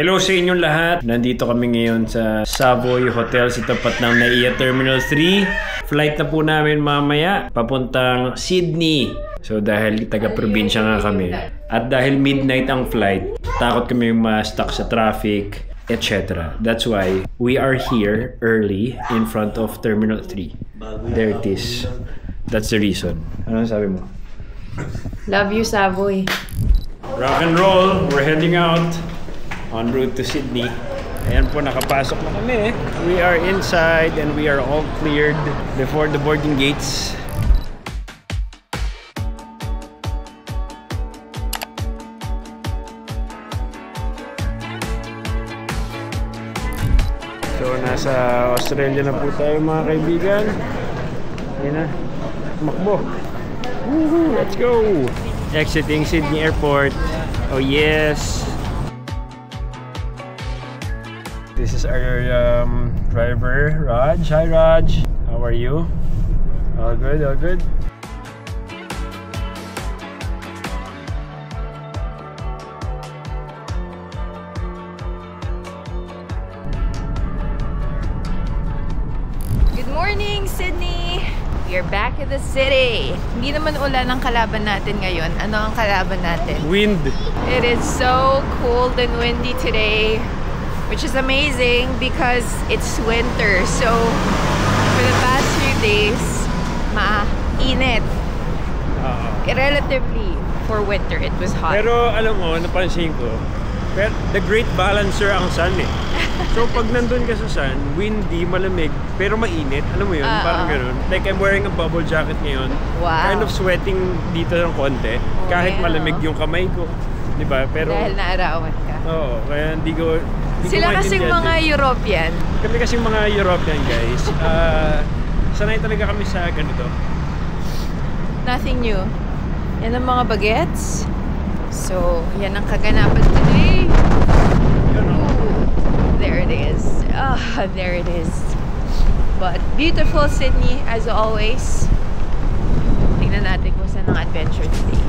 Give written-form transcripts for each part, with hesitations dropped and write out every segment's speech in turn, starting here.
Hello sa inyong lahat. Nandito kami ngayon sa Savoy Hotel sa tapat ng NAIA Terminal 3. Flight na po namin mamaya papuntang Sydney. So dahil taga-probinsya nga kami at dahil midnight ang flight, takot kami ma-stuck sa traffic, etc. That's why we are here early in front of Terminal 3. There it is. That's the reason. Ano sabi mo? Love you, Savoy. Rock and roll. We're heading out en route to Sydney. Ayan po, nakapasok na kami. We are inside and we are all cleared before the boarding gates. So, nasa Australia na po tayo mga kaibigan. Ayan na. Makbo. Woohoo! Let's go! Exiting Sydney Airport. Oh yes! This is our driver, Raj. Hi Raj! How are you? All good, all good? Good morning, Sydney! We are back in the city. Hindi naman ulan ang kalaban natin ngayon. Ano ang kalaban natin? Wind! It is so cold and windy today, which is amazing because it's winter. So, for the past few days, mainit. Relatively, for winter, it was hot. Pero alam mo, napansin ko, the great balancer ang sun eh. So pag nandun ka sa sun, windy, malamig, pero mainit. Alam mo yun, parang gano'n. Like I'm wearing a bubble jacket ngayon. Wow. Kind of sweating dito ng konti. Kahit malamig yung kamay ko. Diba? Pero, dahil naarawan ka. Oo, kaya hindi ko Sila kasing mga European. Kami kasing mga European guys. Sanay talaga kami sa ganito. Nothing new. Yan ang mga bagets. So, yan ang kaganapan today. Ooh, there it is. There it is. But beautiful Sydney as always. Tingnan natin kung saan ang adventure today.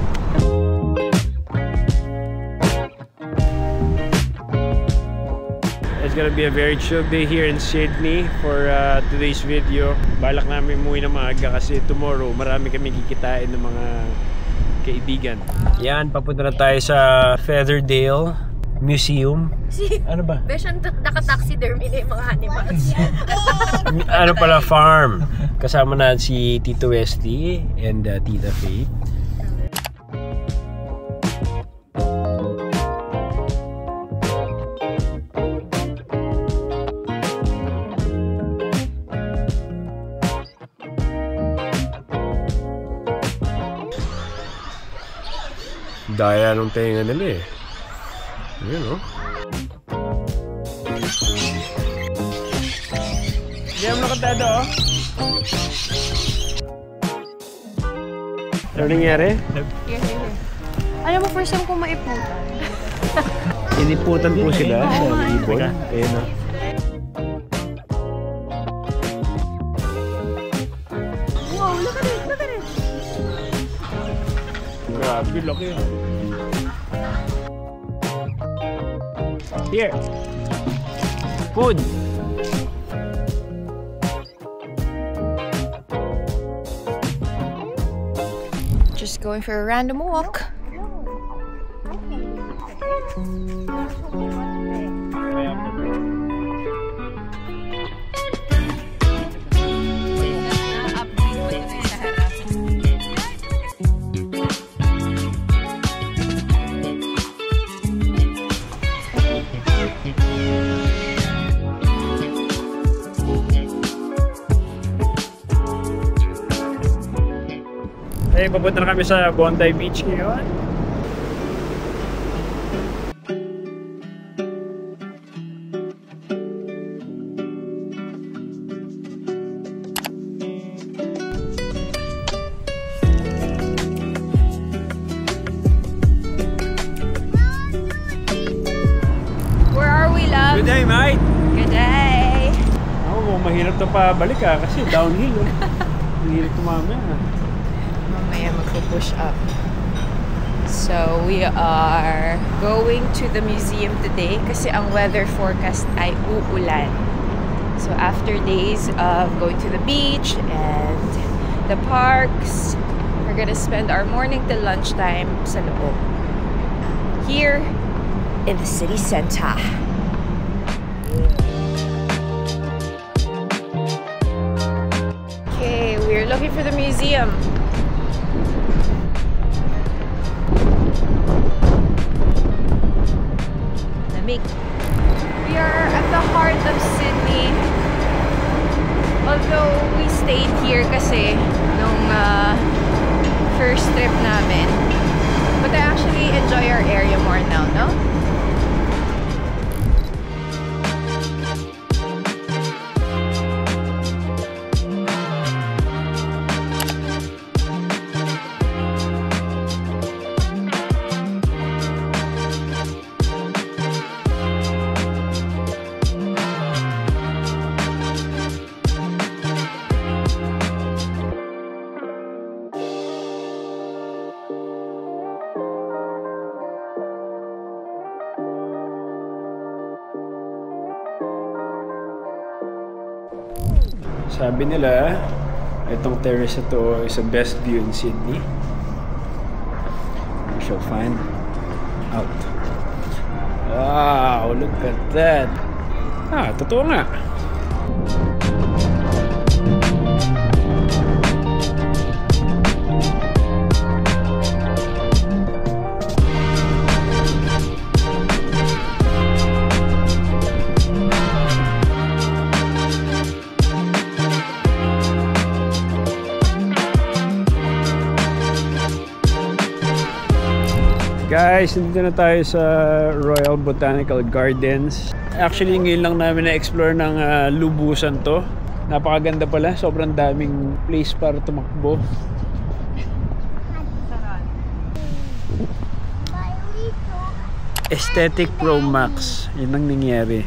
It's gonna be a very chill day here in Sydney for today's video. Balak namin umuwi ng maaga kasi tomorrow marami kami kikitain ng mga kaibigan. Yan, papunta na tayo sa Featherdale Museum. Ano ba? Besyan naka-taxidermy na yung mga animals. Ano pala, farm. Kasama na si Tito Wesley and Tita Faith. Daya nung tenga nila eh. Ayan o. Hindi mo nakatado o. Ano nangyari? Here. Alam mo, first time ko maiputan. Iniputan po sila sa ibon. Ayan o. Wow, look at it, look at it. Grabe, laki. Here. Food. Just going for a random walk. Papunta na kami sa Bondi Beach ngayon. Where are we, love? Good day, mate! Good day! Ako, mahirap to pabalik kasi downhill. Mahirap tumamaya. Mamaya magpo-push up. So we are going to the museum today kasi ang weather forecast ay uulan. So after days of going to the beach and the parks, we're gonna spend our morning till lunchtime sa loob. Here in the city center. Okay, we're looking for the museum. We are at the heart of Sydney. Although we stayed here kasi nung first trip namin. But I actually enjoy our area more now, no? Sabi nila, itong terrace na to is the best view in Sydney. We shall find out. Wow, look at that. Totoo nga. Guys, nandito na tayo sa Royal Botanical Gardens. Actually, ngayon lang namin na-explore ng lubusan to. Napakaganda pala. Sobrang daming place para tumakbo. Aesthetic Pro Max. Yun ang nangyari.